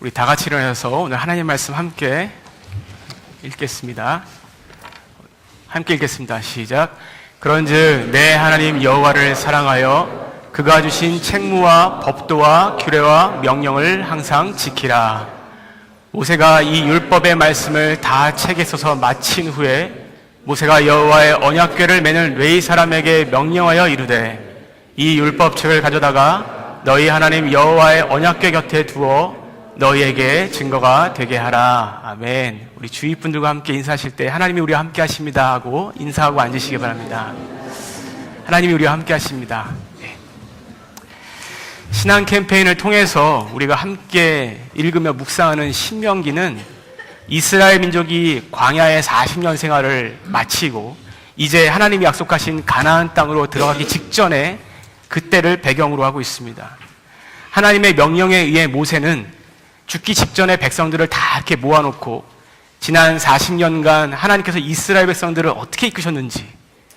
우리 다 같이 일어나서 오늘 하나님 말씀 함께 읽겠습니다. 함께 읽겠습니다. 시작. 그런즉 내 하나님 여호와를 사랑하여 그가 주신 책무와 법도와 규례와 명령을 항상 지키라. 모세가 이 율법의 말씀을 다 책에 써서 마친 후에 모세가 여호와의 언약궤를 매는 레위 사람에게 명령하여 이르되 이 율법책을 가져다가 너희 하나님 여호와의 언약궤 곁에 두어 너희에게 증거가 되게 하라. 아멘. 우리 주위 분들과 함께 인사하실 때 하나님이 우리와 함께 하십니다 하고 인사하고 앉으시기 바랍니다. 하나님이 우리와 함께 하십니다. 신앙 캠페인을 통해서 우리가 함께 읽으며 묵상하는 신명기는 이스라엘 민족이 광야의 40년 생활을 마치고 이제 하나님이 약속하신 가나안 땅으로 들어가기 직전에 그때를 배경으로 하고 있습니다. 하나님의 명령에 의해 모세는 죽기 직전에 백성들을 다 이렇게 모아놓고 지난 40년간 하나님께서 이스라엘 백성들을 어떻게 이끄셨는지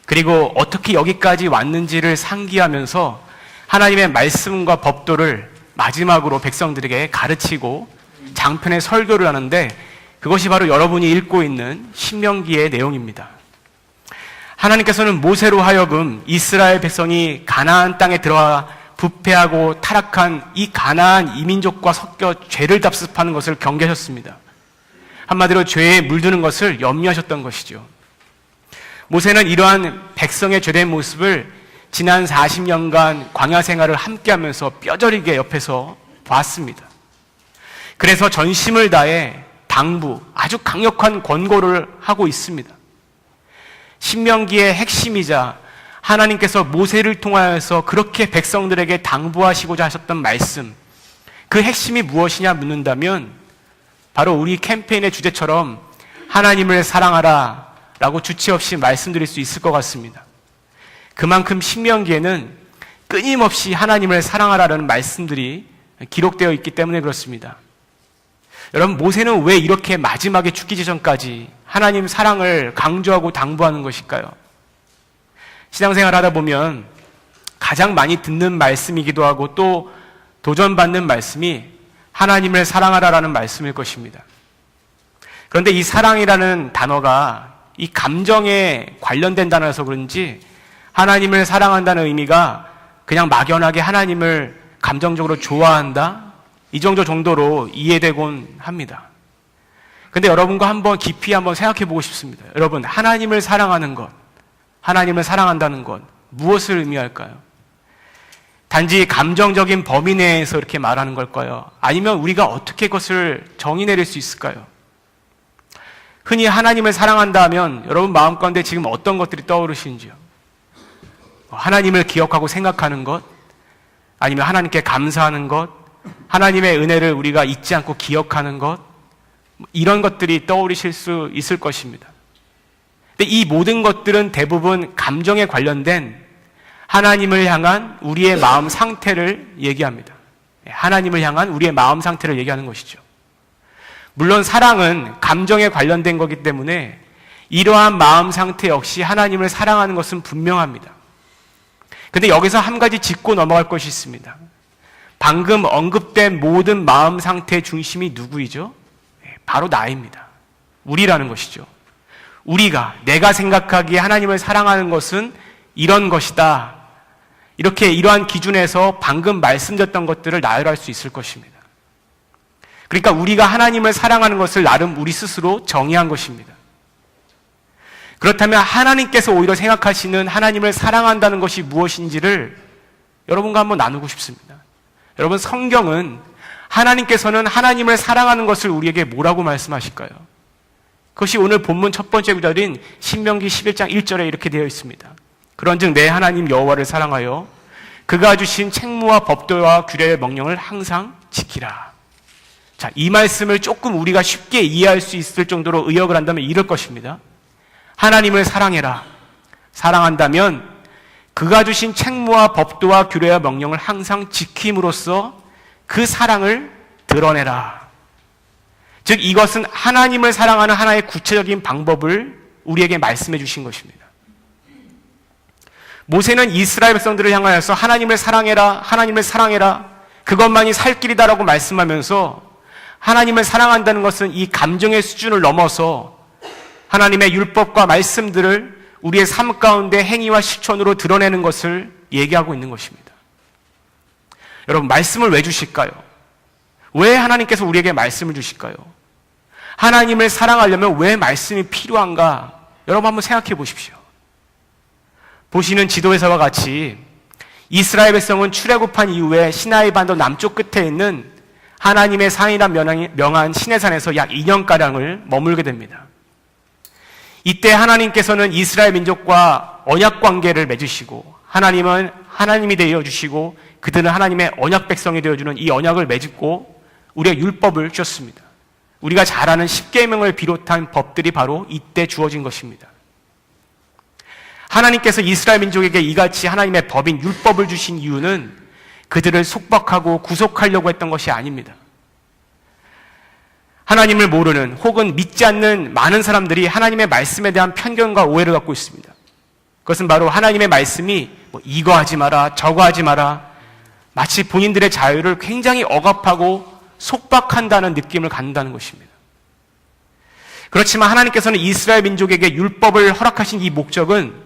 그리고 어떻게 여기까지 왔는지를 상기하면서 하나님의 말씀과 법도를 마지막으로 백성들에게 가르치고 장편의 설교를 하는데 그것이 바로 여러분이 읽고 있는 신명기의 내용입니다. 하나님께서는 모세로 하여금 이스라엘 백성이 가나안 땅에 들어와 부패하고 타락한 이 가나안 이민족과 섞여 죄를 답습하는 것을 경계하셨습니다. 한마디로 죄에 물드는 것을 염려하셨던 것이죠. 모세는 이러한 백성의 죄된 모습을 지난 40년간 광야 생활을 함께하면서 뼈저리게 옆에서 봤습니다. 그래서 전심을 다해 당부, 아주 강력한 권고를 하고 있습니다. 신명기의 핵심이자 하나님께서 모세를 통하여서 그렇게 백성들에게 당부하시고자 하셨던 말씀, 그 핵심이 무엇이냐 묻는다면 바로 우리 캠페인의 주제처럼 하나님을 사랑하라 라고 주체 없이 말씀드릴 수 있을 것 같습니다. 그만큼 신명기에는 끊임없이 하나님을 사랑하라는 말씀들이 기록되어 있기 때문에 그렇습니다. 여러분, 모세는 왜 이렇게 마지막에 죽기 직전까지 하나님 사랑을 강조하고 당부하는 것일까요? 신앙생활 하다 보면 가장 많이 듣는 말씀이기도 하고 또 도전받는 말씀이 하나님을 사랑하라라는 말씀일 것입니다. 그런데 이 사랑이라는 단어가 이 감정에 관련된 단어여서 그런지 하나님을 사랑한다는 의미가 그냥 막연하게 하나님을 감정적으로 좋아한다? 이 정도로 이해되곤 합니다. 근데 여러분과 한번 깊이 한번 생각해 보고 싶습니다. 여러분, 하나님을 사랑하는 것, 하나님을 사랑한다는 것, 무엇을 의미할까요? 단지 감정적인 범위 내에서 이렇게 말하는 걸까요? 아니면 우리가 어떻게 그것을 정의 내릴 수 있을까요? 흔히 하나님을 사랑한다 하면 여러분 마음 가운데 지금 어떤 것들이 떠오르시는지요? 하나님을 기억하고 생각하는 것, 아니면 하나님께 감사하는 것, 하나님의 은혜를 우리가 잊지 않고 기억하는 것, 이런 것들이 떠오르실 수 있을 것입니다. 근데 이 모든 것들은 대부분 감정에 관련된 하나님을 향한 우리의 마음 상태를 얘기합니다. 하나님을 향한 우리의 마음 상태를 얘기하는 것이죠. 물론 사랑은 감정에 관련된 거기 때문에 이러한 마음 상태 역시 하나님을 사랑하는 것은 분명합니다. 근데 여기서 한 가지 짚고 넘어갈 것이 있습니다. 방금 언급된 모든 마음 상태의 중심이 누구이죠? 바로 나입니다. 우리라는 것이죠. 우리가, 내가 생각하기에 하나님을 사랑하는 것은 이런 것이다. 이렇게 이러한 기준에서 방금 말씀드렸던 것들을 나열할 수 있을 것입니다. 그러니까 우리가 하나님을 사랑하는 것을 나름 우리 스스로 정의한 것입니다. 그렇다면 하나님께서 오히려 생각하시는 하나님을 사랑한다는 것이 무엇인지를 여러분과 한번 나누고 싶습니다. 여러분, 성경은 하나님께서는 하나님을 사랑하는 것을 우리에게 뭐라고 말씀하실까요? 그것이 오늘 본문 첫 번째 구절인 신명기 11장 1절에 이렇게 되어 있습니다. 그런즉 내 하나님 여호와를 사랑하여 그가 주신 책무와 법도와 규례의 명령을 항상 지키라. 자, 이 말씀을 조금 우리가 쉽게 이해할 수 있을 정도로 의역을 한다면 이럴 것입니다. 하나님을 사랑해라. 사랑한다면 그가 주신 책무와 법도와 규례와 명령을 항상 지킴으로써 그 사랑을 드러내라. 즉 이것은 하나님을 사랑하는 하나의 구체적인 방법을 우리에게 말씀해 주신 것입니다. 모세는 이스라엘 백성들을 향하여서 하나님을 사랑해라, 하나님을 사랑해라, 그것만이 살 길이다라고 말씀하면서 하나님을 사랑한다는 것은 이 감정의 수준을 넘어서 하나님의 율법과 말씀들을 우리의 삶 가운데 행위와 실천으로 드러내는 것을 얘기하고 있는 것입니다. 여러분, 말씀을 왜 주실까요? 왜 하나님께서 우리에게 말씀을 주실까요? 하나님을 사랑하려면 왜 말씀이 필요한가? 여러분 한번 생각해 보십시오. 보시는 지도에서와 같이 이스라엘 백성은 출애굽한 이후에 시나이 반도 남쪽 끝에 있는 하나님의 산이라 명한 시내산에서 약 2년가량을 머물게 됩니다. 이때 하나님께서는 이스라엘 민족과 언약 관계를 맺으시고 하나님은 하나님이 되어주시고 그들은 하나님의 언약 백성이 되어주는 이 언약을 맺고 우리의 율법을 주셨습니다. 우리가 잘 아는 십계명을 비롯한 법들이 바로 이때 주어진 것입니다. 하나님께서 이스라엘 민족에게 이같이 하나님의 법인 율법을 주신 이유는 그들을 속박하고 구속하려고 했던 것이 아닙니다. 하나님을 모르는 혹은 믿지 않는 많은 사람들이 하나님의 말씀에 대한 편견과 오해를 갖고 있습니다. 그것은 바로 하나님의 말씀이 이거 하지 마라, 저거 하지 마라, 마치 본인들의 자유를 굉장히 억압하고 속박한다는 느낌을 갖는다는 것입니다. 그렇지만 하나님께서는 이스라엘 민족에게 율법을 허락하신 이 목적은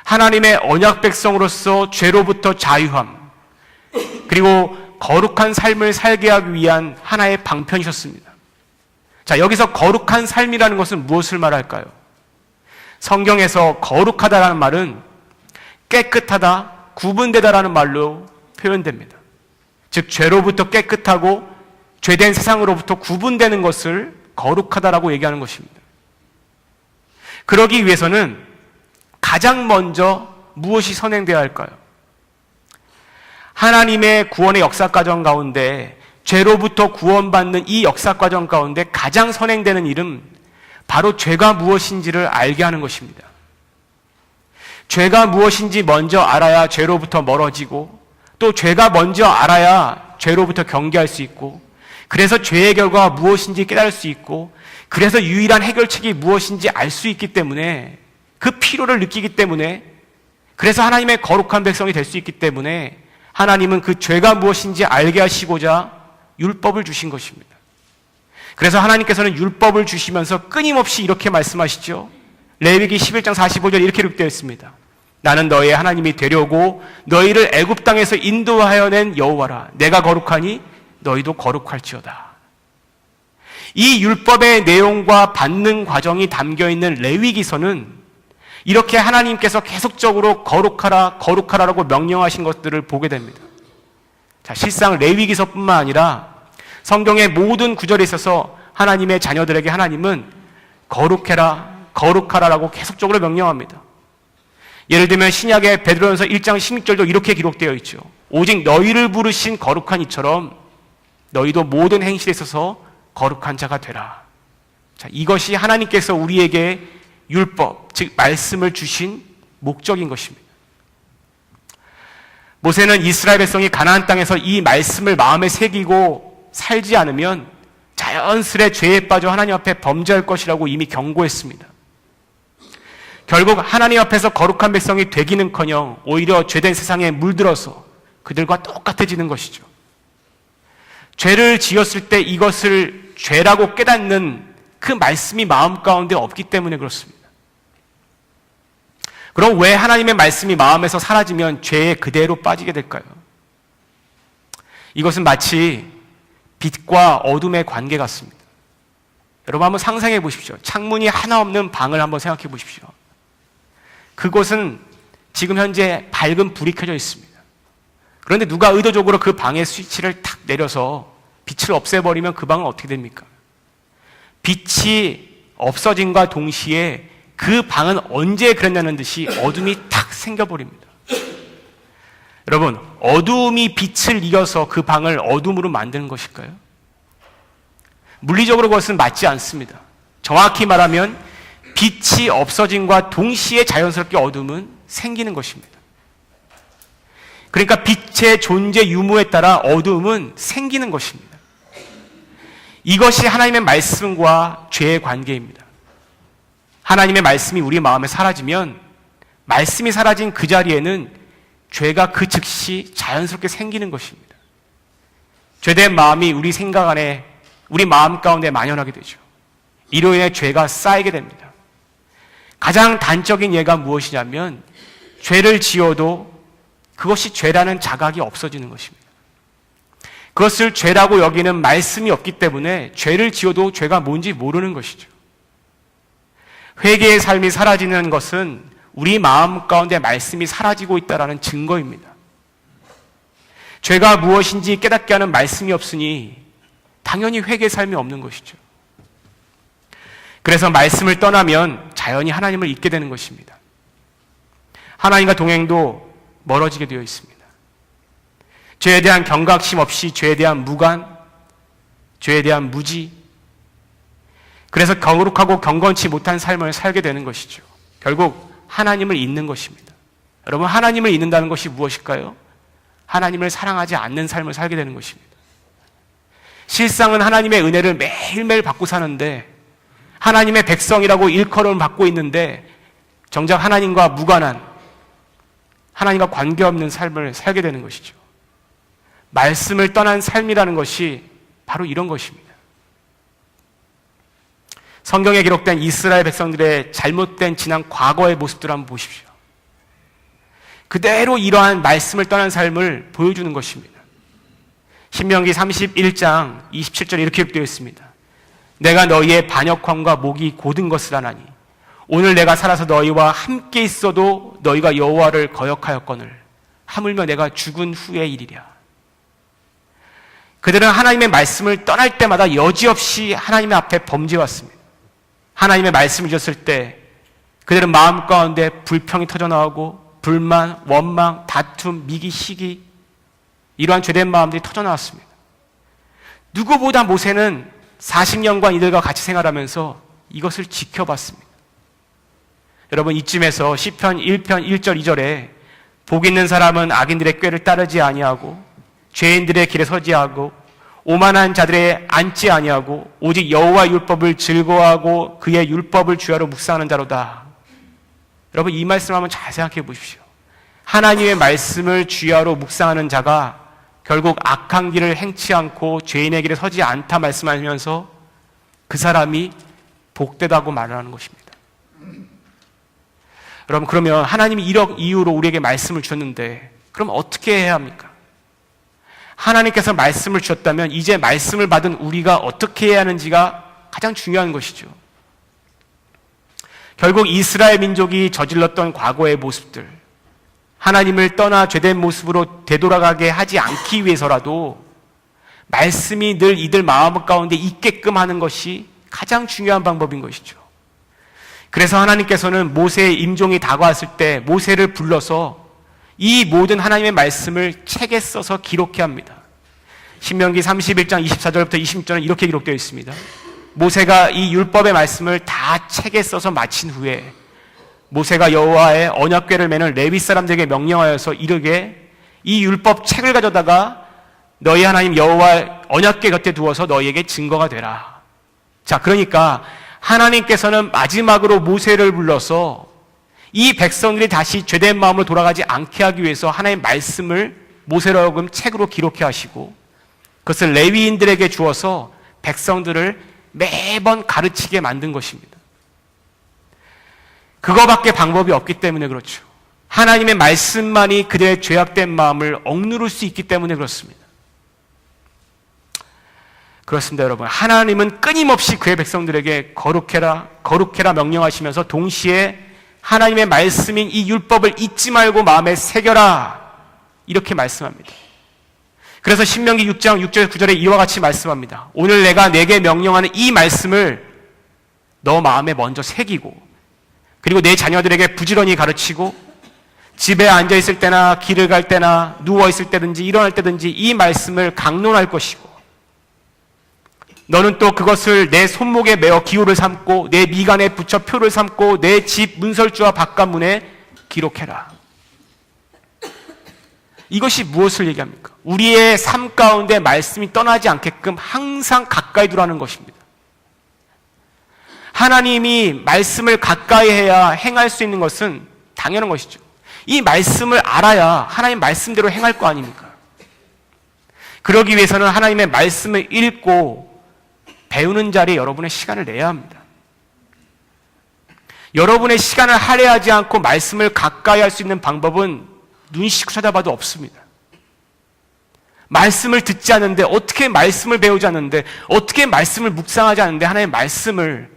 하나님의 언약 백성으로서 죄로부터 자유함, 그리고 거룩한 삶을 살게 하기 위한 하나의 방편이셨습니다. 자, 여기서 거룩한 삶이라는 것은 무엇을 말할까요? 성경에서 거룩하다라는 말은 깨끗하다, 구분되다라는 말로 표현됩니다. 즉, 죄로부터 깨끗하고 죄된 세상으로부터 구분되는 것을 거룩하다라고 얘기하는 것입니다. 그러기 위해서는 가장 먼저 무엇이 선행되어야 할까요? 하나님의 구원의 역사 과정 가운데 죄로부터 구원받는 이 역사 과정 가운데 가장 선행되는 일은 바로 죄가 무엇인지를 알게 하는 것입니다. 죄가 무엇인지 먼저 알아야 죄로부터 멀어지고 또 죄가 먼저 알아야 죄로부터 경계할 수 있고 그래서 죄의 결과가 무엇인지 깨달을 수 있고 그래서 유일한 해결책이 무엇인지 알 수 있기 때문에 그 필요를 느끼기 때문에 그래서 하나님의 거룩한 백성이 될 수 있기 때문에 하나님은 그 죄가 무엇인지 알게 하시고자 율법을 주신 것입니다. 그래서 하나님께서는 율법을 주시면서 끊임없이 이렇게 말씀하시죠. 레위기 11장 45절 이렇게 기록되어 있습니다. 나는 너희의 하나님이 되려고 너희를 애굽 땅에서 인도하여 낸 여호와라. 내가 거룩하니 너희도 거룩할지어다. 이 율법의 내용과 받는 과정이 담겨있는 레위기서는 이렇게 하나님께서 계속적으로 거룩하라, 거룩하라라고 명령하신 것들을 보게 됩니다. 자, 실상 레위기서뿐만 아니라 성경의 모든 구절에 있어서 하나님의 자녀들에게 하나님은 거룩해라, 거룩하라라고 계속적으로 명령합니다. 예를 들면 신약의 베드로전서 1장 16절도 이렇게 기록되어 있죠. 오직 너희를 부르신 거룩한 이처럼 너희도 모든 행실에 있어서 거룩한 자가 되라. 자, 이것이 하나님께서 우리에게 율법, 즉 말씀을 주신 목적인 것입니다. 모세는 이스라엘 백성이 가나안 땅에서 이 말씀을 마음에 새기고 살지 않으면 자연스레 죄에 빠져 하나님 앞에 범죄할 것이라고 이미 경고했습니다. 결국 하나님 앞에서 거룩한 백성이 되기는커녕 오히려 죄된 세상에 물들어서 그들과 똑같아지는 것이죠. 죄를 지었을 때 이것을 죄라고 깨닫는 그 말씀이 마음 가운데 없기 때문에 그렇습니다. 그럼 왜 하나님의 말씀이 마음에서 사라지면 죄에 그대로 빠지게 될까요? 이것은 마치 빛과 어둠의 관계 같습니다. 여러분 한번 상상해 보십시오. 창문이 하나 없는 방을 한번 생각해 보십시오. 그곳은 지금 현재 밝은 불이 켜져 있습니다. 그런데 누가 의도적으로 그 방의 스위치를 탁 내려서 빛을 없애버리면 그 방은 어떻게 됩니까? 빛이 없어짐과 동시에 그 방은 언제 그랬냐는 듯이 어둠이 탁 생겨버립니다. 여러분, 어둠이 빛을 이겨서 그 방을 어둠으로 만드는 것일까요? 물리적으로 그것은 맞지 않습니다. 정확히 말하면 빛이 없어짐과 동시에 자연스럽게 어둠은 생기는 것입니다. 그러니까 빛의 존재 유무에 따라 어둠은 생기는 것입니다. 이것이 하나님의 말씀과 죄의 관계입니다. 하나님의 말씀이 우리 마음에 사라지면 말씀이 사라진 그 자리에는 죄가 그 즉시 자연스럽게 생기는 것입니다. 죄된 마음이 우리 생각 안에 우리 마음 가운데 만연하게 되죠. 이로 인해 죄가 쌓이게 됩니다. 가장 단적인 예가 무엇이냐면 죄를 지어도 그것이 죄라는 자각이 없어지는 것입니다. 그것을 죄라고 여기는 말씀이 없기 때문에 죄를 지어도 죄가 뭔지 모르는 것이죠. 회개의 삶이 사라지는 것은 우리 마음 가운데 말씀이 사라지고 있다는 증거입니다. 죄가 무엇인지 깨닫게 하는 말씀이 없으니 당연히 회개의 삶이 없는 것이죠. 그래서 말씀을 떠나면 자연히 하나님을 잊게 되는 것입니다. 하나님과 동행도 멀어지게 되어 있습니다. 죄에 대한 경각심 없이 죄에 대한 무관, 죄에 대한 무지, 그래서 거룩하고 경건치 못한 삶을 살게 되는 것이죠. 결국 하나님을 잊는 것입니다. 여러분, 하나님을 잊는다는 것이 무엇일까요? 하나님을 사랑하지 않는 삶을 살게 되는 것입니다. 실상은 하나님의 은혜를 매일매일 받고 사는데, 하나님의 백성이라고 일컬음을 받고 있는데 정작 하나님과 무관한, 하나님과 관계없는 삶을 살게 되는 것이죠. 말씀을 떠난 삶이라는 것이 바로 이런 것입니다. 성경에 기록된 이스라엘 백성들의 잘못된 지난 과거의 모습들을 한번 보십시오. 그대로 이러한 말씀을 떠난 삶을 보여주는 것입니다. 신명기 31장 27절에 이렇게 기록되어 있습니다. 내가 너희의 반역함과 목이 곧은 것을 아나니 오늘 내가 살아서 너희와 함께 있어도 너희가 여호와를 거역하였거늘 하물며 내가 죽은 후의 일이랴. 그들은 하나님의 말씀을 떠날 때마다 여지없이 하나님의 앞에 범죄했습니다. 하나님의 말씀을 줬을 때 그들은 마음 가운데 불평이 터져나오고 불만, 원망, 다툼, 미기, 시기, 이러한 죄된 마음들이 터져나왔습니다. 누구보다 모세는 40년간 이들과 같이 생활하면서 이것을 지켜봤습니다. 여러분, 이쯤에서 시편 1편 1절 2절에 복 있는 사람은 악인들의 꾀를 따르지 아니하고 죄인들의 길에 서지 하고 오만한 자들의 앉지 아니하고 오직 여호와의 율법을 즐거워하고 그의 율법을 주야로 묵상하는 자로다. 여러분, 이 말씀을 한번 잘 생각해 보십시오. 하나님의 말씀을 주야로 묵상하는 자가 결국 악한 길을 행치 않고 죄인의 길에 서지 않다 말씀하면서 그 사람이 복되다고 말하는 것입니다. 여러분, 그러면 하나님이 이런 이유로 우리에게 말씀을 주셨는데 그럼 어떻게 해야 합니까? 하나님께서 말씀을 주셨다면 이제 말씀을 받은 우리가 어떻게 해야 하는지가 가장 중요한 것이죠. 결국 이스라엘 민족이 저질렀던 과거의 모습들, 하나님을 떠나 죄된 모습으로 되돌아가게 하지 않기 위해서라도 말씀이 늘 이들 마음 가운데 있게끔 하는 것이 가장 중요한 방법인 것이죠. 그래서 하나님께서는 모세의 임종이 다가왔을 때 모세를 불러서 이 모든 하나님의 말씀을 책에 써서 기록해야 합니다. 신명기 31장 24절부터 26절은 이렇게 기록되어 있습니다. 모세가 이 율법의 말씀을 다 책에 써서 마친 후에 모세가 여호와의 언약궤를 매는 레위 사람들에게 명령하여서 이르게 이 율법 책을 가져다가 너희 하나님 여호와의 언약궤 곁에 두어서 너희에게 증거가 되라. 자, 그러니까 하나님께서는 마지막으로 모세를 불러서 이 백성들이 다시 죄된 마음으로 돌아가지 않게 하기 위해서 하나님의 말씀을 모세로 하여금 책으로 기록해 하시고 그것을 레위인들에게 주어서 백성들을 매번 가르치게 만든 것입니다. 그거밖에 방법이 없기 때문에 그렇죠. 하나님의 말씀만이 그들의 죄악된 마음을 억누를 수 있기 때문에 그렇습니다. 그렇습니다, 여러분. 하나님은 끊임없이 그의 백성들에게 거룩해라, 거룩해라 명령하시면서 동시에 하나님의 말씀인 이 율법을 잊지 말고 마음에 새겨라 이렇게 말씀합니다. 그래서 신명기 6장 6절 9절에 이와 같이 말씀합니다. 오늘 내가 내게 명령하는 이 말씀을 너 마음에 먼저 새기고 그리고 내 자녀들에게 부지런히 가르치고 집에 앉아있을 때나 길을 갈 때나 누워있을 때든지 일어날 때든지 이 말씀을 강론할 것이고 너는 또 그것을 내 손목에 매어 기호를 삼고 내 미간에 붙여 표를 삼고 내 집 문설주와 바깥문에 기록해라. 이것이 무엇을 얘기합니까? 우리의 삶 가운데 말씀이 떠나지 않게끔 항상 가까이 두라는 것입니다. 하나님이 말씀을 가까이 해야 행할 수 있는 것은 당연한 것이죠. 이 말씀을 알아야 하나님 말씀대로 행할 거 아닙니까? 그러기 위해서는 하나님의 말씀을 읽고 배우는 자리에 여러분의 시간을 내야 합니다. 여러분의 시간을 할애하지 않고 말씀을 가까이 할 수 있는 방법은 눈 씻고 찾아봐도 없습니다. 말씀을 듣지 않는데, 어떻게 말씀을 배우지 않는데, 어떻게 말씀을 묵상하지 않는데 하나님의 말씀을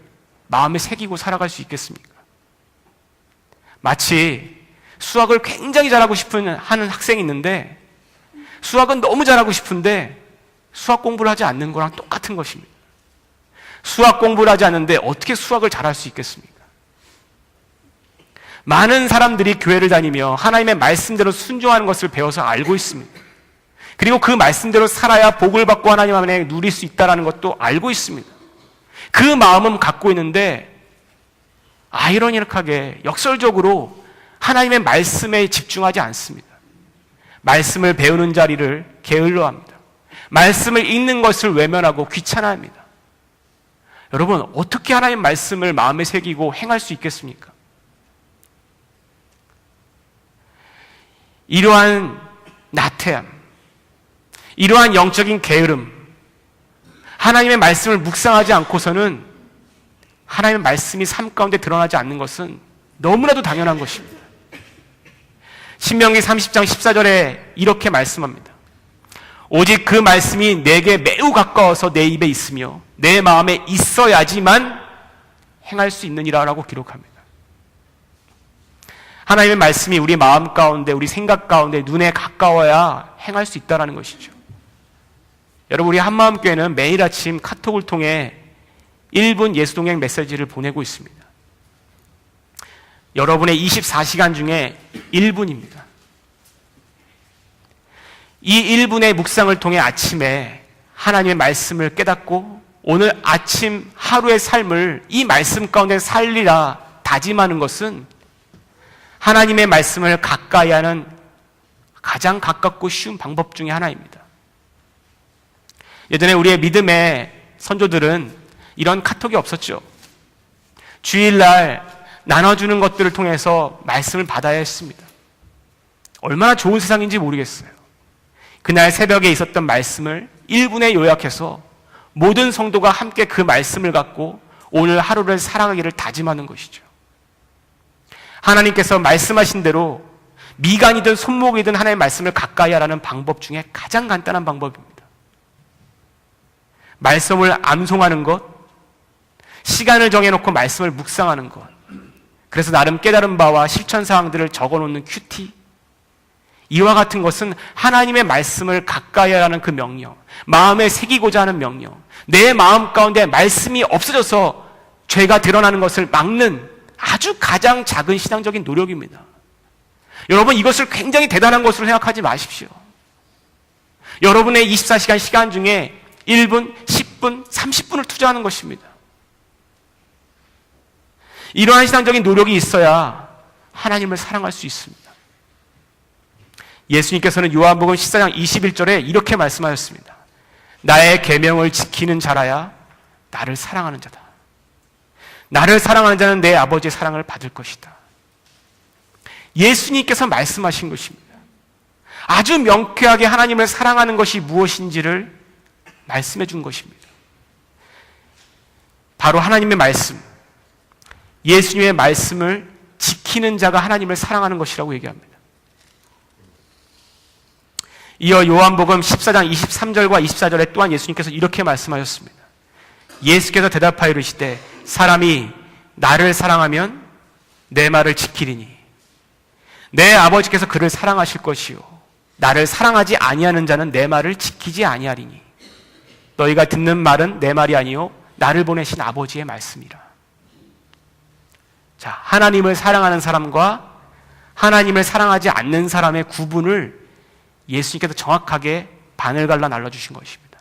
마음에 새기고 살아갈 수 있겠습니까? 마치 수학을 굉장히 잘하고 싶은 하는 학생이 있는데, 수학은 너무 잘하고 싶은데 수학 공부를 하지 않는 거랑 똑같은 것입니다. 수학 공부를 하지 않는데 어떻게 수학을 잘할 수 있겠습니까? 많은 사람들이 교회를 다니며 하나님의 말씀대로 순종하는 것을 배워서 알고 있습니다. 그리고 그 말씀대로 살아야 복을 받고 하나님 안에 누릴 수 있다는 것도 알고 있습니다. 그 마음은 갖고 있는데 아이러니하게 역설적으로 하나님의 말씀에 집중하지 않습니다. 말씀을 배우는 자리를 게을러합니다. 말씀을 읽는 것을 외면하고 귀찮아합니다. 여러분, 어떻게 하나님의 말씀을 마음에 새기고 행할 수 있겠습니까? 이러한 나태함, 이러한 영적인 게으름, 하나님의 말씀을 묵상하지 않고서는 하나님의 말씀이 삶 가운데 드러나지 않는 것은 너무나도 당연한 것입니다. 신명기 30장 14절에 이렇게 말씀합니다. 오직 그 말씀이 내게 매우 가까워서 내 입에 있으며 내 마음에 있어야지만 행할 수 있느니라라고 기록합니다. 하나님의 말씀이 우리 마음 가운데, 우리 생각 가운데 눈에 가까워야 행할 수 있다는 것이죠. 여러분, 우리 한마음교회는 매일 아침 카톡을 통해 1분 예수동행 메시지를 보내고 있습니다. 여러분의 24시간 중에 1분입니다. 이 1분의 묵상을 통해 아침에 하나님의 말씀을 깨닫고 오늘 아침 하루의 삶을 이 말씀 가운데 살리라 다짐하는 것은 하나님의 말씀을 가까이 하는 가장 가깝고 쉬운 방법 중에 하나입니다. 예전에 우리의 믿음의 선조들은 이런 카톡이 없었죠. 주일날 나눠주는 것들을 통해서 말씀을 받아야 했습니다. 얼마나 좋은 세상인지 모르겠어요. 그날 새벽에 있었던 말씀을 1분에 요약해서 모든 성도가 함께 그 말씀을 갖고 오늘 하루를 살아가기를 다짐하는 것이죠. 하나님께서 말씀하신 대로 미간이든 손목이든 하나님의 말씀을 가까이 하라는 방법 중에 가장 간단한 방법입니다. 말씀을 암송하는 것, 시간을 정해놓고 말씀을 묵상하는 것, 그래서 나름 깨달은 바와 실천 사항들을 적어놓는 큐티, 이와 같은 것은 하나님의 말씀을 가까이 하라는 그 명령, 마음에 새기고자 하는 명령, 내 마음 가운데 말씀이 없어져서 죄가 드러나는 것을 막는 아주 가장 작은 신앙적인 노력입니다. 여러분, 이것을 굉장히 대단한 것으로 생각하지 마십시오. 여러분의 24시간 시간 중에 1분, 10분, 30분을 투자하는 것입니다. 이러한 신앙적인 노력이 있어야 하나님을 사랑할 수 있습니다. 예수님께서는 요한복음 14장 21절에 이렇게 말씀하셨습니다. 나의 계명을 지키는 자라야 나를 사랑하는 자다. 나를 사랑하는 자는 내 아버지의 사랑을 받을 것이다. 예수님께서 말씀하신 것입니다. 아주 명쾌하게 하나님을 사랑하는 것이 무엇인지를 말씀해 준 것입니다. 바로 하나님의 말씀, 예수님의 말씀을 지키는 자가 하나님을 사랑하는 것이라고 얘기합니다. 이어 요한복음 14장 23절과 24절에 또한 예수님께서 이렇게 말씀하셨습니다. 예수께서 대답하여 이르시되 사람이 나를 사랑하면 내 말을 지키리니 내 아버지께서 그를 사랑하실 것이요 나를 사랑하지 아니하는 자는 내 말을 지키지 아니하리니 너희가 듣는 말은 내 말이 아니요 나를 보내신 아버지의 말씀이라. 자, 하나님을 사랑하는 사람과 하나님을 사랑하지 않는 사람의 구분을 예수님께서 정확하게 반을 갈라 날라주신 것입니다.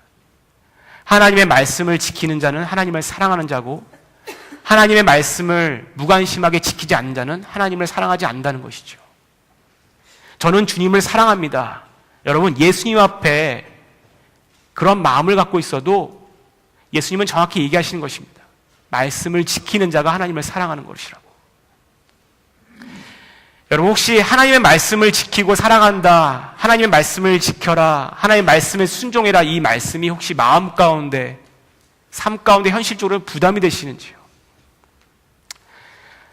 하나님의 말씀을 지키는 자는 하나님을 사랑하는 자고 하나님의 말씀을 무관심하게 지키지 않는 자는 하나님을 사랑하지 않는다는 것이죠. 저는 주님을 사랑합니다. 여러분, 예수님 앞에 그런 마음을 갖고 있어도 예수님은 정확히 얘기하시는 것입니다. 말씀을 지키는 자가 하나님을 사랑하는 것이라고. 여러분, 혹시 하나님의 말씀을 지키고 사랑한다, 하나님의 말씀을 지켜라, 하나님의 말씀에 순종해라, 이 말씀이 혹시 마음 가운데 삶 가운데 현실적으로 부담이 되시는지요?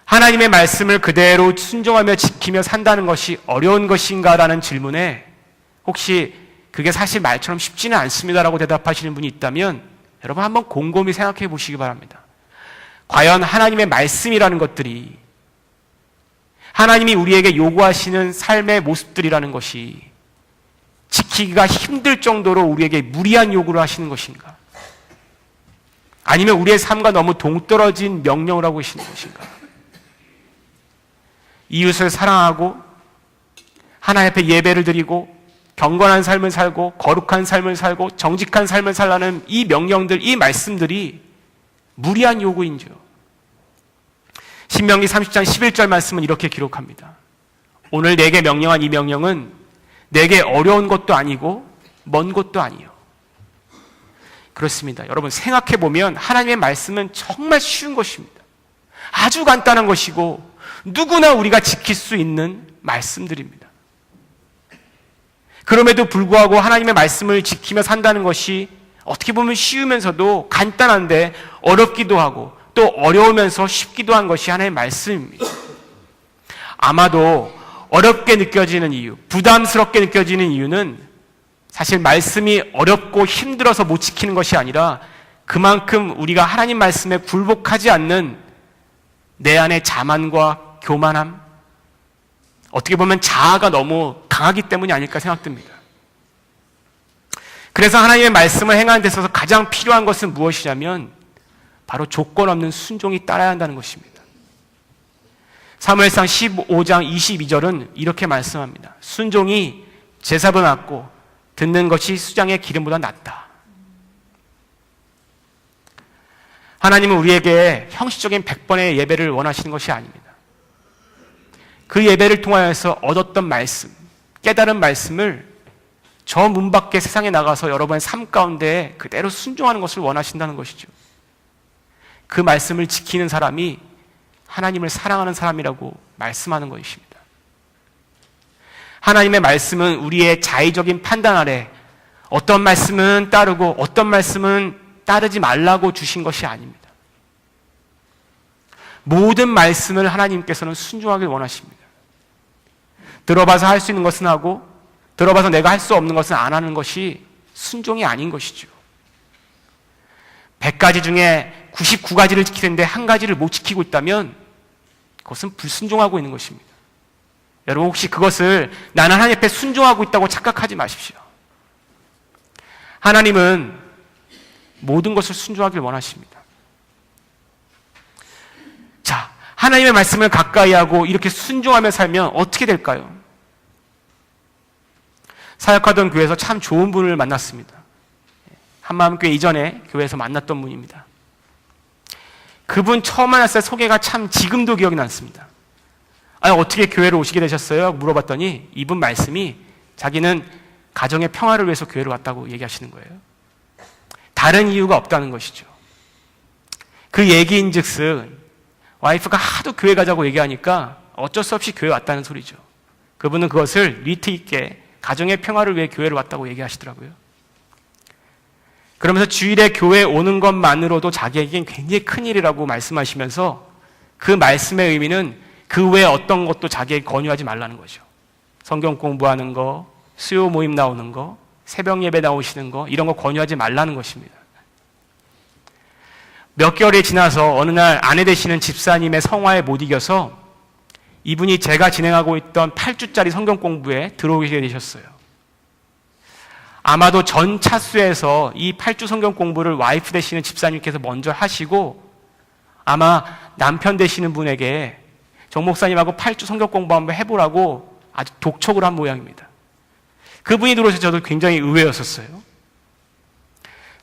하나님의 말씀을 그대로 순종하며 지키며 산다는 것이 어려운 것인가라는 질문에 혹시 그게 사실 말처럼 쉽지는 않습니다라고 대답하시는 분이 있다면 여러분 한번 곰곰이 생각해 보시기 바랍니다. 과연 하나님의 말씀이라는 것들이 하나님이 우리에게 요구하시는 삶의 모습들이라는 것이 지키기가 힘들 정도로 우리에게 무리한 요구를 하시는 것인가? 아니면 우리의 삶과 너무 동떨어진 명령을 하고 계시는 것인가? 이웃을 사랑하고 하나님 앞에 예배를 드리고 경건한 삶을 살고 거룩한 삶을 살고 정직한 삶을 살라는 이 명령들, 이 말씀들이 무리한 요구인지요. 신명기 30장 11절 말씀은 이렇게 기록합니다. 오늘 내게 명령한 이 명령은 내게 어려운 것도 아니고 먼 것도 아니요. 그렇습니다. 여러분 생각해 보면 하나님의 말씀은 정말 쉬운 것입니다. 아주 간단한 것이고 누구나 우리가 지킬 수 있는 말씀들입니다. 그럼에도 불구하고 하나님의 말씀을 지키며 산다는 것이 어떻게 보면 쉬우면서도 간단한데 어렵기도 하고 또 어려우면서 쉽기도 한 것이 하나님의 말씀입니다. 아마도 어렵게 느껴지는 이유, 부담스럽게 느껴지는 이유는 사실 말씀이 어렵고 힘들어서 못 지키는 것이 아니라 그만큼 우리가 하나님 말씀에 굴복하지 않는 내 안의 자만과 교만함, 어떻게 보면 자아가 너무 강하기 때문이 아닐까 생각됩니다. 그래서 하나님의 말씀을 행하는 데 있어서 가장 필요한 것은 무엇이냐면 바로 조건 없는 순종이 따라야 한다는 것입니다. 사무엘상 15장 22절은 이렇게 말씀합니다. 순종이 제사보다 낫고 듣는 것이 수장의 기름보다 낫다. 하나님은 우리에게 형식적인 100번의 예배를 원하시는 것이 아닙니다. 그 예배를 통하여서 얻었던 말씀, 깨달은 말씀을 저 문 밖에 세상에 나가서 여러분의 삶 가운데 그대로 순종하는 것을 원하신다는 것이죠. 그 말씀을 지키는 사람이 하나님을 사랑하는 사람이라고 말씀하는 것입니다. 하나님의 말씀은 우리의 자의적인 판단 아래 어떤 말씀은 따르고 어떤 말씀은 따르지 말라고 주신 것이 아닙니다. 모든 말씀을 하나님께서는 순종하길 원하십니다. 들어봐서 할 수 있는 것은 하고 들어봐서 내가 할 수 없는 것은 안 하는 것이 순종이 아닌 것이죠. 100가지 중에 99가지를 지키는데 한 가지를 못 지키고 있다면 그것은 불순종하고 있는 것입니다. 여러분 혹시 그것을 나는 하나님 앞에 순종하고 있다고 착각하지 마십시오. 하나님은 모든 것을 순종하길 원하십니다. 자, 하나님의 말씀을 가까이 하고 이렇게 순종하며 살면 어떻게 될까요? 사역하던 교회에서 참 좋은 분을 만났습니다. 한마음교회 이전에 교회에서 만났던 분입니다. 그분 처음 만났을 때 소개가 참 지금도 기억이 났습니다. 아니, 어떻게 교회로 오시게 되셨어요? 물어봤더니 이분 말씀이 자기는 가정의 평화를 위해서 교회로 왔다고 얘기하시는 거예요. 다른 이유가 없다는 것이죠. 그 얘기인 즉슨 와이프가 하도 교회 가자고 얘기하니까 어쩔 수 없이 교회 왔다는 소리죠. 그분은 그것을 리트 있게 가정의 평화를 위해 교회를 왔다고 얘기하시더라고요. 그러면서 주일에 교회에 오는 것만으로도 자기에겐 굉장히 큰일이라고 말씀하시면서 그 말씀의 의미는 그 외에 어떤 것도 자기에게 권유하지 말라는 거죠. 성경 공부하는 거, 수요 모임 나오는 거, 새벽 예배 나오시는 거 이런 거 권유하지 말라는 것입니다. 몇 개월이 지나서 어느 날 아내 되시는 집사님의 성화에 못 이겨서 이분이 제가 진행하고 있던 8주짜리 성경 공부에 들어오게 되셨어요. 아마도 전 차수에서 이 8주 성경 공부를 와이프 되시는 집사님께서 먼저 하시고 아마 남편 되시는 분에게 정 목사님하고 8주 성경 공부 한번 해보라고 아주 독촉을 한 모양입니다. 그분이 들어오셔서 저도 굉장히 의외였었어요.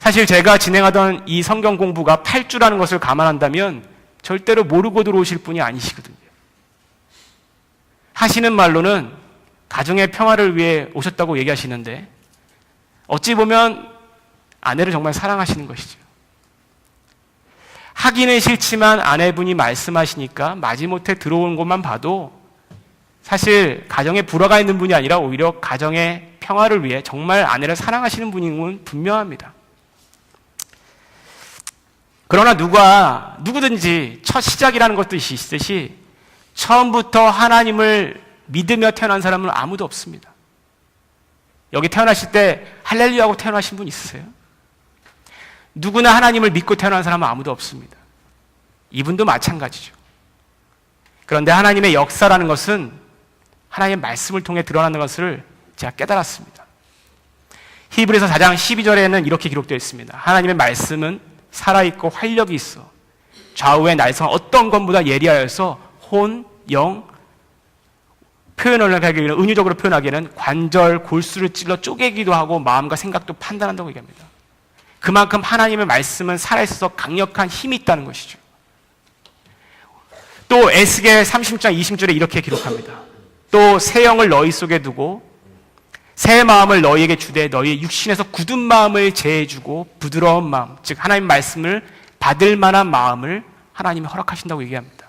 사실 제가 진행하던 이 성경 공부가 8주라는 것을 감안한다면 절대로 모르고 들어오실 분이 아니시거든요. 하시는 말로는 가정의 평화를 위해 오셨다고 얘기하시는데 어찌 보면 아내를 정말 사랑하시는 것이죠. 하기는 싫지만 아내분이 말씀하시니까 마지못해 들어오는 것만 봐도 사실 가정에 불화가 있는 분이 아니라 오히려 가정의 평화를 위해 정말 아내를 사랑하시는 분인 건 분명합니다. 그러나 누구든지 첫 시작이라는 것도 있듯이 처음부터 하나님을 믿으며 태어난 사람은 아무도 없습니다. 여기 태어나실 때 할렐루야하고 태어나신 분 있으세요? 누구나 하나님을 믿고 태어난 사람은 아무도 없습니다. 이분도 마찬가지죠. 그런데 하나님의 역사라는 것은 하나님의 말씀을 통해 드러나는 것을 제가 깨달았습니다. 히브리서 4장 12절에는 이렇게 기록되어 있습니다. 하나님의 말씀은 살아있고 활력이 있어 좌우의 날성 어떤 것보다 예리하여서 혼, 영, 표현을 하기에는 은유적으로 표현하기에는 관절, 골수를 찔러 쪼개기도 하고 마음과 생각도 판단한다고 얘기합니다. 그만큼 하나님의 말씀은 살아있어서 강력한 힘이 있다는 것이죠. 또 에스겔 30장 20절에 이렇게 기록합니다. 또 새 영을 너희 속에 두고 새 마음을 너희에게 주되 너희의 육신에서 굳은 마음을 제해주고 부드러운 마음, 즉 하나님 말씀을 받을 만한 마음을 하나님이 허락하신다고 얘기합니다.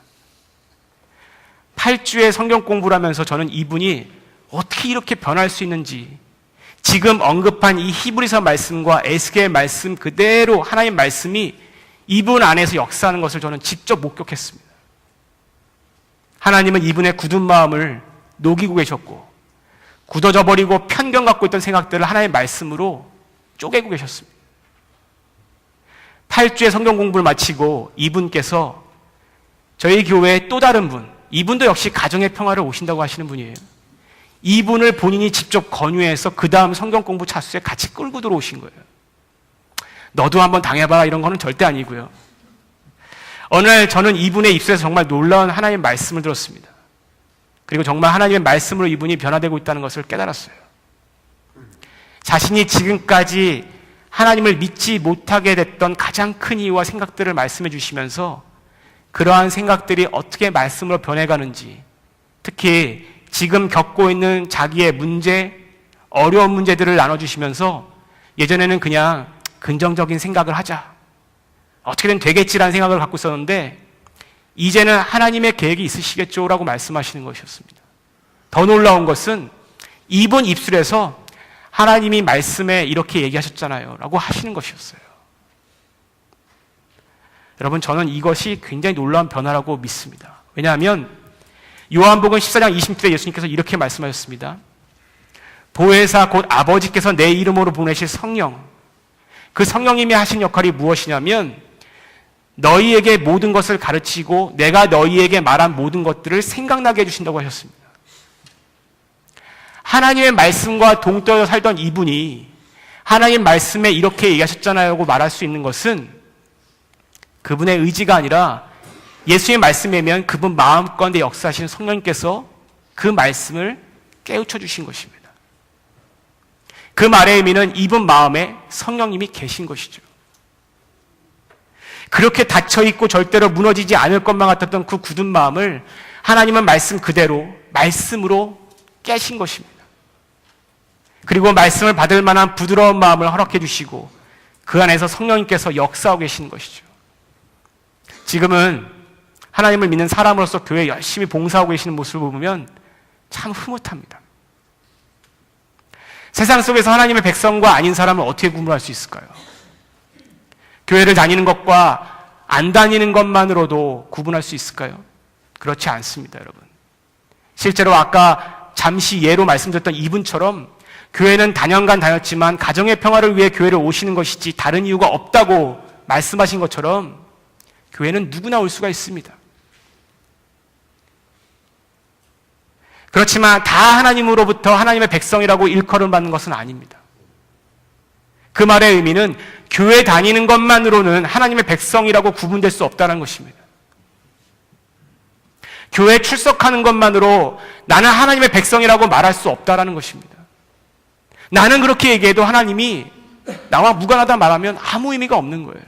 8주의 성경 공부를 하면서 저는 이분이 어떻게 이렇게 변할 수 있는지, 지금 언급한 이 히브리서 말씀과 에스겔 말씀 그대로 하나님 말씀이 이분 안에서 역사하는 것을 저는 직접 목격했습니다. 하나님은 이분의 굳은 마음을 녹이고 계셨고 굳어져 버리고 편견 갖고 있던 생각들을 하나님의 말씀으로 쪼개고 계셨습니다. 8주의 성경 공부를 마치고 이분께서 저희 교회의 또 다른 분, 이분도 역시 가정의 평화를 오신다고 하시는 분이에요. 이분을 본인이 직접 권유해서 그 다음 성경 공부 차수에 같이 끌고 들어오신 거예요. 너도 한번 당해봐라 이런 거는 절대 아니고요. 어느 날 저는 이분의 입술에서 정말 놀라운 하나님의 말씀을 들었습니다. 그리고 정말 하나님의 말씀으로 이분이 변화되고 있다는 것을 깨달았어요. 자신이 지금까지 하나님을 믿지 못하게 됐던 가장 큰 이유와 생각들을 말씀해 주시면서 그러한 생각들이 어떻게 말씀으로 변해가는지, 특히 지금 겪고 있는 자기의 문제, 어려운 문제들을 나눠주시면서 예전에는 그냥 긍정적인 생각을 하자, 어떻게든 되겠지라는 생각을 갖고 있었는데 이제는 하나님의 계획이 있으시겠죠 라고 말씀하시는 것이었습니다. 더 놀라운 것은 이분 입술에서 하나님이 말씀에 이렇게 얘기하셨잖아요 라고 하시는 것이었어요. 여러분, 저는 이것이 굉장히 놀라운 변화라고 믿습니다. 왜냐하면 요한복음 14장 20절에 예수님께서 이렇게 말씀하셨습니다. 보혜사 곧 아버지께서 내 이름으로 보내실 성령, 그 성령님이 하신 역할이 무엇이냐면 너희에게 모든 것을 가르치고 내가 너희에게 말한 모든 것들을 생각나게 해주신다고 하셨습니다. 하나님의 말씀과 동떨어져 살던 이분이 하나님 말씀에 이렇게 얘기하셨잖아요 라고 말할 수 있는 것은 그분의 의지가 아니라 예수의 말씀이면 그분 마음가운데 역사하시는 성령님께서 그 말씀을 깨우쳐 주신 것입니다. 그 말의 의미는 이분 마음에 성령님이 계신 것이죠. 그렇게 닫혀있고 절대로 무너지지 않을 것만 같았던 그 굳은 마음을 하나님은 말씀 그대로 말씀으로 깨신 것입니다. 그리고 말씀을 받을 만한 부드러운 마음을 허락해 주시고 그 안에서 성령님께서 역사하고 계시는 것이죠. 지금은 하나님을 믿는 사람으로서 교회에 열심히 봉사하고 계시는 모습을 보면 참 흐뭇합니다. 세상 속에서 하나님의 백성과 아닌 사람을 어떻게 구분할 수 있을까요? 교회를 다니는 것과 안 다니는 것만으로도 구분할 수 있을까요? 그렇지 않습니다, 여러분. 실제로 아까 잠시 예로 말씀드렸던 이분처럼 교회는 단연간 다녔지만 가정의 평화를 위해 교회를 오시는 것이지 다른 이유가 없다고 말씀하신 것처럼 교회는 누구나 올 수가 있습니다. 그렇지만 다 하나님으로부터 하나님의 백성이라고 일컬음 받는 것은 아닙니다. 그 말의 의미는 교회 다니는 것만으로는 하나님의 백성이라고 구분될 수 없다는 것입니다. 교회 출석하는 것만으로 나는 하나님의 백성이라고 말할 수 없다는 것입니다. 나는 그렇게 얘기해도 하나님이 나와 무관하다 말하면 아무 의미가 없는 거예요.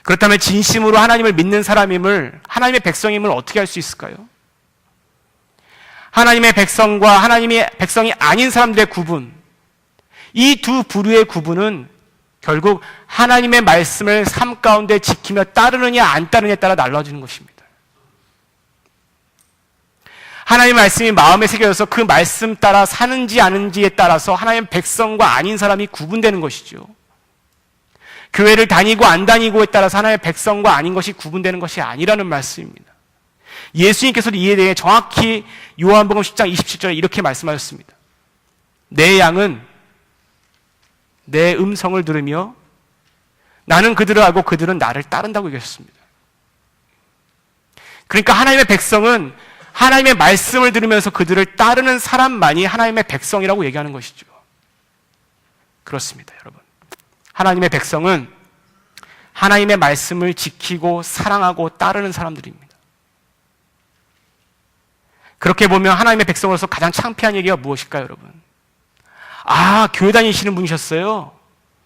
그렇다면 진심으로 하나님을 믿는 사람임을, 하나님의 백성임을 어떻게 할 수 있을까요? 하나님의 백성과 하나님의 백성이 아닌 사람들의 구분, 이 두 부류의 구분은 결국 하나님의 말씀을 삶 가운데 지키며 따르느냐 안 따르느냐에 따라 달라지는 것입니다. 하나님의 말씀이 마음에 새겨져서 그 말씀 따라 사는지 아는지에 따라서 하나님의 백성과 아닌 사람이 구분되는 것이죠. 교회를 다니고 안 다니고에 따라서 하나님의 백성과 아닌 것이 구분되는 것이 아니라는 말씀입니다. 예수님께서도 이에 대해 정확히 요한복음 10장 27절에 이렇게 말씀하셨습니다. 내 양은 내 음성을 들으며 나는 그들을 알고 그들은 나를 따른다고 얘기하셨습니다. 그러니까 하나님의 백성은 하나님의 말씀을 들으면서 그들을 따르는 사람만이 하나님의 백성이라고 얘기하는 것이죠. 그렇습니다, 여러분. 하나님의 백성은 하나님의 말씀을 지키고 사랑하고 따르는 사람들입니다. 그렇게 보면 하나님의 백성으로서 가장 창피한 얘기가 무엇일까요, 여러분? 아, 교회 다니시는 분이셨어요?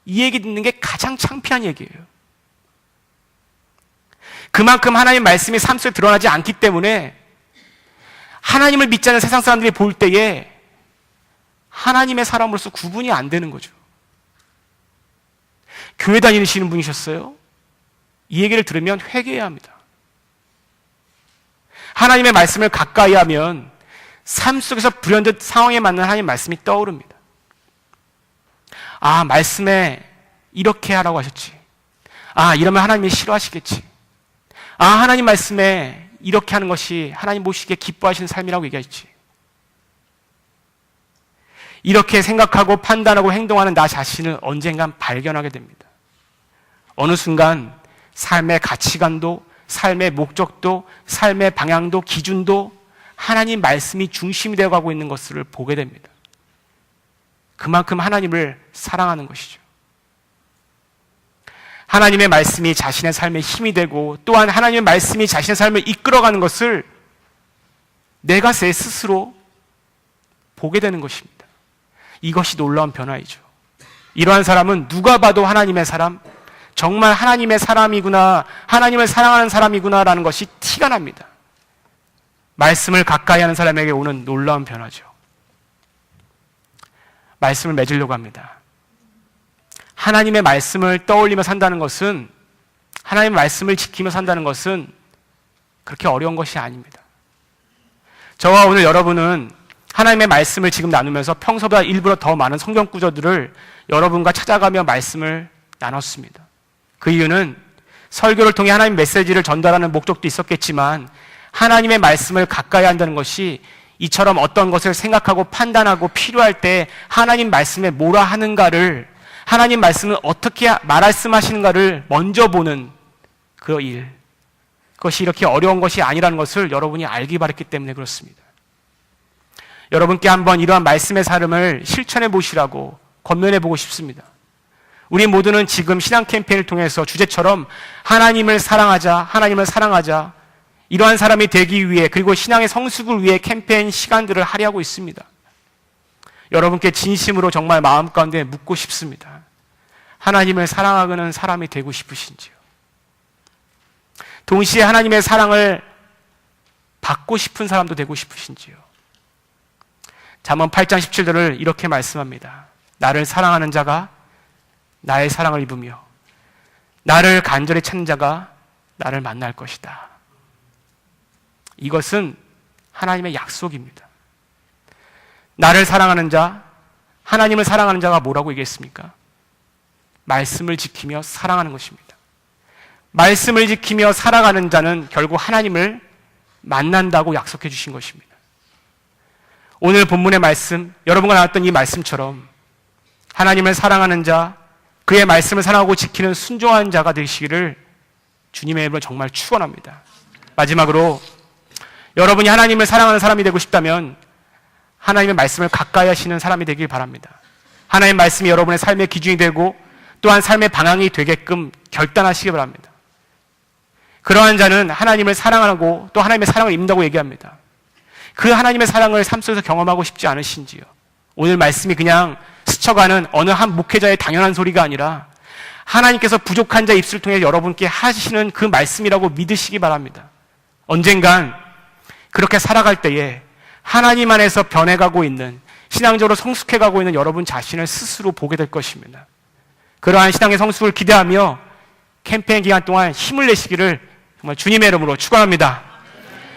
이 얘기 듣는 게 가장 창피한 얘기예요. 그만큼 하나님의 말씀이 삶 속에 드러나지 않기 때문에 하나님을 믿지 않는 세상 사람들이 볼 때에 하나님의 사람으로서 구분이 안 되는 거죠. 교회 다니시는 분이셨어요? 이 얘기를 들으면 회개해야 합니다. 하나님의 말씀을 가까이 하면 삶 속에서 불현듯 상황에 맞는 하나님의 말씀이 떠오릅니다. 아, 말씀에 이렇게 하라고 하셨지. 아, 이러면 하나님이 싫어하시겠지. 아, 하나님 말씀에 이렇게 하는 것이 하나님 보시기에 기뻐하시는 삶이라고 얘기했지. 이렇게 생각하고 판단하고 행동하는 나 자신을 언젠간 발견하게 됩니다. 어느 순간 삶의 가치관도, 삶의 목적도, 삶의 방향도, 기준도 하나님 말씀이 중심이 되어가고 있는 것을 보게 됩니다. 그만큼 하나님을 사랑하는 것이죠. 하나님의 말씀이 자신의 삶에 힘이 되고 또한 하나님의 말씀이 자신의 삶을 이끌어가는 것을 내가 제 스스로 보게 되는 것입니다. 이것이 놀라운 변화이죠. 이러한 사람은 누가 봐도 하나님의 사람, 정말 하나님의 사람이구나, 하나님을 사랑하는 사람이구나라는 것이 티가 납니다. 말씀을 가까이 하는 사람에게 오는 놀라운 변화죠. 말씀을 맺으려고 합니다. 하나님의 말씀을 떠올리며 산다는 것은, 하나님의 말씀을 지키며 산다는 것은 그렇게 어려운 것이 아닙니다. 저와 오늘 여러분은 하나님의 말씀을 지금 나누면서 평소보다 일부러 더 많은 성경 구절들을 여러분과 찾아가며 말씀을 나눴습니다. 그 이유는 설교를 통해 하나님의 메시지를 전달하는 목적도 있었겠지만 하나님의 말씀을 가까이 한다는 것이 이처럼 어떤 것을 생각하고 판단하고 필요할 때 하나님 말씀에 뭐라 하는가를, 하나님 말씀은 어떻게 말씀하시는가를 먼저 보는 그 일, 그것이 이렇게 어려운 것이 아니라는 것을 여러분이 알기 바랐기 때문에 그렇습니다. 여러분께 한번 이러한 말씀의 삶을 실천해 보시라고 권면해 보고 싶습니다. 우리 모두는 지금 신앙 캠페인을 통해서 주제처럼 하나님을 사랑하자, 하나님을 사랑하자, 이러한 사람이 되기 위해, 그리고 신앙의 성숙을 위해 캠페인 시간들을 할애하고 있습니다. 여러분께 진심으로 정말 마음 가운데 묻고 싶습니다. 하나님을 사랑하는 사람이 되고 싶으신지요? 동시에 하나님의 사랑을 받고 싶은 사람도 되고 싶으신지요? 잠언 8장 17절을 이렇게 말씀합니다. 나를 사랑하는 자가 나의 사랑을 입으며 나를 간절히 찾는 자가 나를 만날 것이다. 이것은 하나님의 약속입니다. 나를 사랑하는 자, 하나님을 사랑하는 자가 뭐라고 얘기했습니까? 말씀을 지키며 사랑하는 것입니다. 말씀을 지키며 살아가는 자는 결국 하나님을 만난다고 약속해 주신 것입니다. 오늘 본문의 말씀, 여러분과 나눴던 이 말씀처럼 하나님을 사랑하는 자, 그의 말씀을 사랑하고 지키는 순종한 자가 되시기를 주님의 이름으로 정말 축원합니다. 마지막으로 여러분이 하나님을 사랑하는 사람이 되고 싶다면 하나님의 말씀을 가까이 하시는 사람이 되길 바랍니다. 하나님의 말씀이 여러분의 삶의 기준이 되고 또한 삶의 방향이 되게끔 결단하시기 바랍니다. 그러한 자는 하나님을 사랑하고 또 하나님의 사랑을 입는다고 얘기합니다. 그 하나님의 사랑을 삶 속에서 경험하고 싶지 않으신지요? 오늘 말씀이 그냥 스쳐가는 어느 한 목회자의 당연한 소리가 아니라 하나님께서 부족한 자 입술을 통해 여러분께 하시는 그 말씀이라고 믿으시기 바랍니다. 언젠간 그렇게 살아갈 때에 하나님 안에서 변해가고 있는, 신앙적으로 성숙해가고 있는 여러분 자신을 스스로 보게 될 것입니다. 그러한 신앙의 성숙을 기대하며 캠페인 기간 동안 힘을 내시기를 정말 주님의 이름으로 축원합니다.